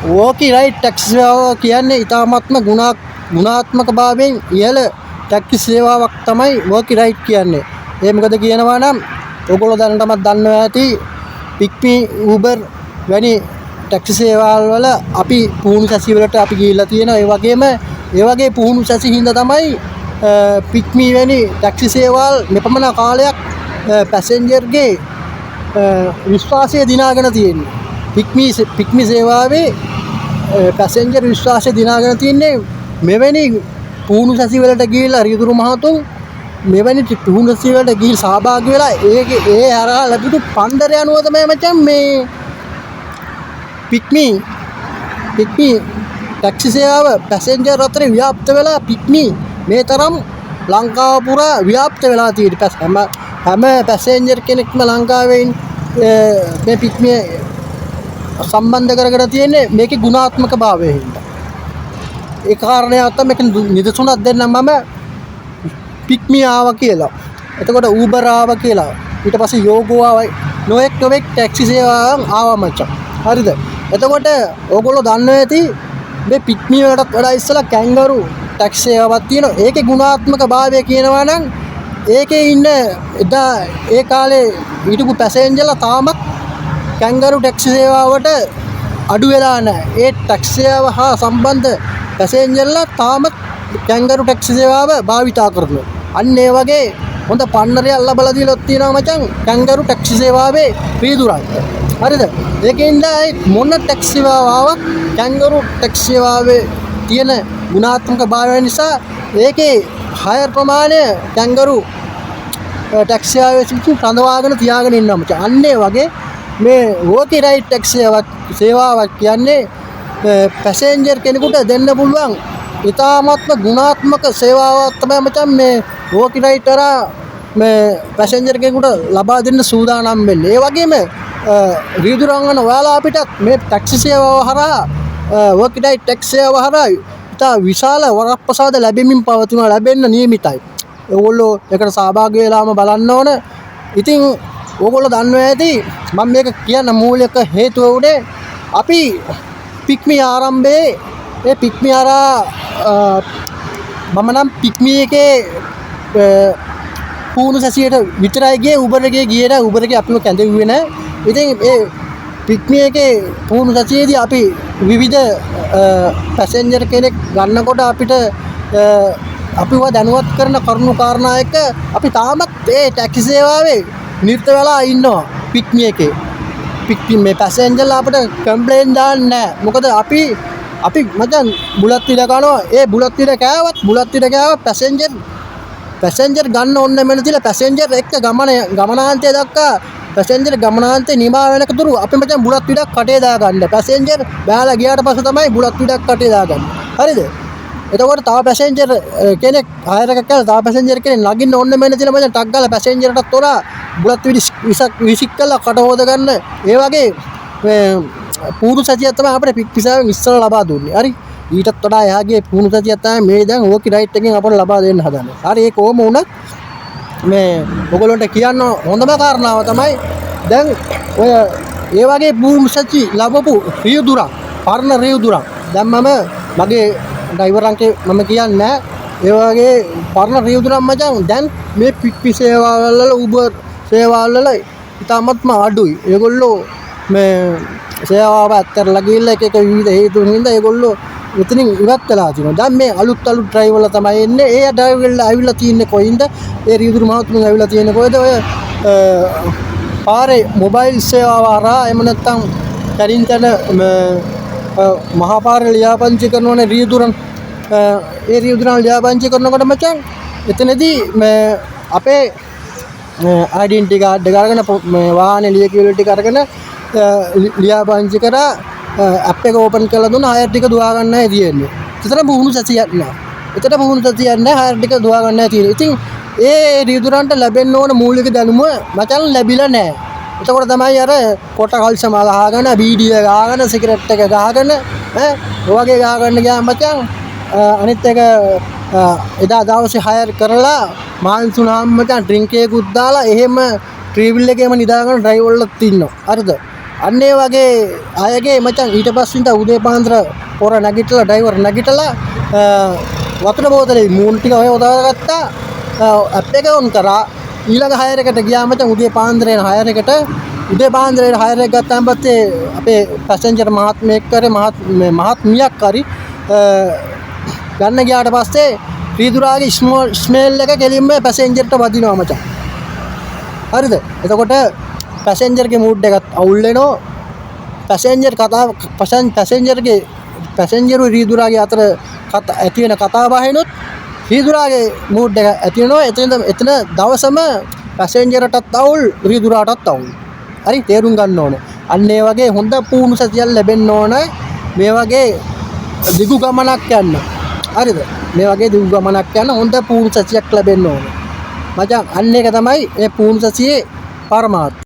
ඕකි right taxi සේවාව කියන්නේ ඉතාමත්ම ගුණාත්මක භාවයෙන් ඉහළ ටැක්සි සේවාවක් තමයි වෝකි රයිට් කියන්නේ. ඒ මොකද කියනවා නම් ඔයගොල්ලෝ දැනටමත් දන්නවා ඇති පික්මි Uber වැනි ටැක්සි සේවාවල් වල අපි පුහුණු සැසි වලට අපි ගිහිල්ලා තියෙනවා. ඒ වගේම ඒ වගේ පුහුණු සැසි හින්දා තමයි පික්මි වැනි ටැක්සි සේවාවල් මෙපමණ කාලයක් පැසෙන්ජර්ගේ විශ්වාසය දිනාගෙන තියෙන්නේ. පික්මි සේවාවේ පැසෙන්ජර් විශ්වාසය දිනාගෙන තියන්නේ මෙවැනි පුහුණු සැසි වලට ගිහිල්ලා රියදුරු මහතුන් මෙවැනි පුහුණු සැසි වලට ගිහිල් සහභාගී වෙලා ඒ හරහා ලැබුණු පන්දරය අනුව තමයි මචං මේ පික්මි ටැක්සි සේවාව පැසෙන්ජර් අතර ව්‍යාප්ත වෙලා පික්මි මේ තරම් ලංකාව පුරා ව්‍යාප්ත වෙලා තියෙන්නේ. හැම පැසෙන්ජර් කෙනෙක්ම ලංකාවේ මේ පික්මි සම්බන්ධ කරගෙන තියෙන්නේ මේකේ ගුණාත්මක භාවය හින්දා. ඒ කාරණයක් තමයි මේක නිදසුනක් දෙන්නම් මම පික්මි ආවා කියලා. එතකොට Uber ආවා කියලා. ඊට පස්සේ යෝගෝ ආවයි. නොඑක් ටැක්සි සේවාවන් ආවා මචං. හරිද? එතකොට ඕගොල්ලෝ දන්නවා ඇති මේ පික්මි වලට වඩා ඉස්සලා කැන්ගරු ටැක්සි සේවාවක් තියෙනවා. ඒකේ ගුණාත්මක භාවය කියනවා නම් ඒකේ ඉන්න එදා ඒ කාලේ හිටපු පැසෙන්ජර්ලා තාමත් කැන්ගරු ටැක්සි සේවාවට අඩු වෙලා නැහැ. ඒ ටැක්සි සේවාව හා සම්බන්ධ පැසෙන්ජර්ලා තාමත් කැන්ගරු ටැක්සි සේවාව භාවිතා කරනවා. අන්න ඒ වගේ හොඳ පන්නරයක් ලබලා දීලා තියෙනවා මචං කැන්ගරු ටැක්සි සේවාවේ රියදුරන්ට. හරිද? ඒකෙන්ද මොන ටැක්සි සේවාවක් කැන්ගරු ටැක්සි සේවාවේ තියෙන ගුණාත්මක භාවය නිසා ඒකේ හයර් ප්‍රමාණය කැන්ගරු ටැක්සි සේවාවේ සිටින් රඳවාගෙන තියාගෙන ඉන්නවා මචං. අන්න ඒ වගේ මේ වෝකි රයිට් ටැක්සි සේවාවක් කියන්නේ පැසෙන්ජර් කෙනෙකුට දෙන්න පුළුවන් ඉතාමත්ම ගුණාත්මක සේවාවක් තමයි මචං මේ වෝකි රයිට් කරා මේ පැසෙන්ජර් කෙනෙකුට ලබා දෙන්න සූදානම් වෙන්නේ. ඒ වගේම රියදුරංගන ඔයාලා අපිට මේ ටැක්සි සේවාව හරහා වෝකි රයිට් ටැක්සි සේවාව හරහා ඉතා විශාල වරප්‍රසාද ලැබෙන්න නියමිතයි. ඒගොල්ලෝ ඒකට සහභාගී වෙලාම බලන්න ඕන. ඉතින් ඕගොල්ලෝ දන්නවා ඇති මම මේක කියන්න මූලික හේතුව උනේ අපි පික්මි ආරම්භයේ ඒ පික්මි හරහා මම නම් පික්මි එකේ පුහුණු සැසියට විතරයි ගියේ. Uber එකේ ගියේ නැහැ. Uber එකේ අපිව කැඳෙව්වේ නැහැ. ඉතින් ඒ පික්මි එකේ පුහුණු සැසියේදී අපි විවිධ පැසෙන්ජර් කෙනෙක් ගන්නකොට අපිට අපිව දැනුවත් කරන කරුණු කාරණා එක අපි තාමත් ඒ ටැක්සි සේවාවේ නිරත වෙලා ඉන්නවා. පික්මි එකේ මේ පැසෙන්ජර්ලා අපිට කම්ප්ලේන් දාන්නේ නැහැ. මොකද අපි මචං බුලත් විල කනවා. ඒ බුලත් විල කෑවත් පැසෙන්ජර් ගන්න ඕන මෙන්න තියලා පැසෙන්ජර් එක්ක ගමනාන්තය දක්වා පැසෙන්ජර් ගමනාන්තේ නිමා වෙනකතුරු අපි මචං බුලත් විලක් කටේ දාගන්න. පැසෙන්ජර් බෑලා ගියාට පස්සේ තමයි බුලත් විලක් කටේ දාගන්න. හරිද? එතකොට තව පැසෙන්ජර් කෙනෙක් හයර් එකක් කරලා තව පැසෙන්ජර් කෙනෙක් නගින්න ඕන මෙන්න තියලා මචං ටක් ගාලා පැසෙන්ජර්ටත් තොරා බුලත් විසික් කළා කට හොද ගන්න. ඒ වගේ පුහුණු සැසියක් තමයි අපිට පික්පිසාවෙන් ඉස්සර ලබා දුන්නේ. හරි. ඊටත් වඩා එහාගේ පුහුණු සැසියක් තමයි මේ දැන් වෝකි රයිට් එකෙන් අපිට ලබා දෙන්න හදන්නේ. හරි. ඒ කොහොම වුණත් මේ ඔයගොල්ලන්ට කියන්න හොඳම කාරණාව තමයි දැන් ඔය ඒ වගේ පුහුණු සැසි ලැබපු රියදුරන් පරණ රියදුරන් දැන් මගේ ඩ්‍රයිවර් අංකේ මම කියන්නේ ඒ වගේ පරණ රියදුරන් මචං දැන් මේ පික්පි සේවාවල් වල Uber සේවාවල් වල ඉතාමත්ම අඩුයි. ඒගොල්ලෝ මේ සේවාව අත්හැරලා ගිහිල්ලා එක විවිධ හේතුන් හින්දා ඒගොල්ලෝ මෙතනින් ඉවත් වෙලා තියෙනවා. දැන් මේ අලුත් ඩ්‍රයිවර්ලා තමයි එන්නේ. ඒ ඩ්‍රයිවර්ලා ඇවිල්ලා තින්නේ කොයින්ද? ඒ රියදුරු මහතුන් ඇවිල්ලා තින්නේ කොහෙද? ඔය පාරේ මොබයිල් සේවාව හරහා එහෙම නැත්නම් තරින් තන මහා පාරේ ලියාපදිංචි කරනෝනේ රියදුරන්. ඒ රියදුරන් ලියාපදිංචි කරනකොට මචං එතනදී මේ අපේ ඩෙන්ටි කාඩ් එක අරගෙන මේ වාහනේ ලියකියවිලි ටික අරගෙන ලියාපදිංචි කරා ඇප් එක ඕපන් කරලා දුන්නා හයර් ටික දුවා ගන්නයි තියෙන්නේ. එතන පුහුණු සැසියක් නෑ. හයර් ටික දුවා ගන්නයි තියෙන්නේ. ඉතින් ඒ රියදුරන්ට ලැබෙන්න ඕන මූලික දැනුම මචං ලැබිලා නෑ. එතකොට තමයි අර කොට කල්සම ගහගෙන බීඩිය ගහගෙන සිගරට් එක ගහගෙන ඔයගේ ගහගන්න ගියාම මචං අනිත් එක එදා දවසේ හයර් කරලා මාන්සුනාම් මචං ඩ්‍රින්ක් එකකුත් දාලා එහෙම ට්‍රීවිල් එකේම නිදාගෙන ඩ්‍රයිවර්ලත් ඉන්නවා. හරිද? අන්න ඒ වගේ අයගේ මචං ඊට පස්සේ ඉඳන් උදේ පාන්දර පොර නැගිටලා ඩ්‍රයිවර් නැගිටලා වතුර බෝතලේ මූණ ටික ඔය උදාගත්තා ඇප් එක ඔන් කරා ඊළඟ හයර් එකට ගියා මචං උදේ පාන්දරේ හයර් එකට උදේ පාන්දරේ හයර් එක ගත්තාම පස්සේ අපේ පැසෙන්ජර් මහත්මයෙක් කරේ මහත්මියක් කරි ගන්න ගියාට පස්සේ රීදුරාගේ ස්මෙල් එක කෙලින්ම පැසෙන්ජර්ට වදිනවා මචං. හරිද? එතකොට පැසෙන්ජර්ගේ මූඩ් එකත් අවුල් වෙනවා. පැසෙන්ජර් කතාව පැසෙන්ජරු රීදුරාගේ අතර ඇති වෙන කතා බහිනුත් රීදුරාගේ මූඩ් එක ඇති වෙනවා. එතන දවසම පැසෙන්ජරටත් අවුල් රීදුරාටත් අවුල්. හරි තේරුම් ගන්න ඕනේ. අන්න ඒ වගේ හොඳ පුහුණු සතියක් ලැබෙන්න ඕන මේ වගේ දිගු ගමනක් යන්න. හරිද? මේ වගේ දිගු ගමනක් යන හොඳ පුහුණු සතියක් ලැබෙන්න ඕනේ. මචං අන්න ඒක තමයි මේ පුහුණු සතියේ පරමාර්ථය.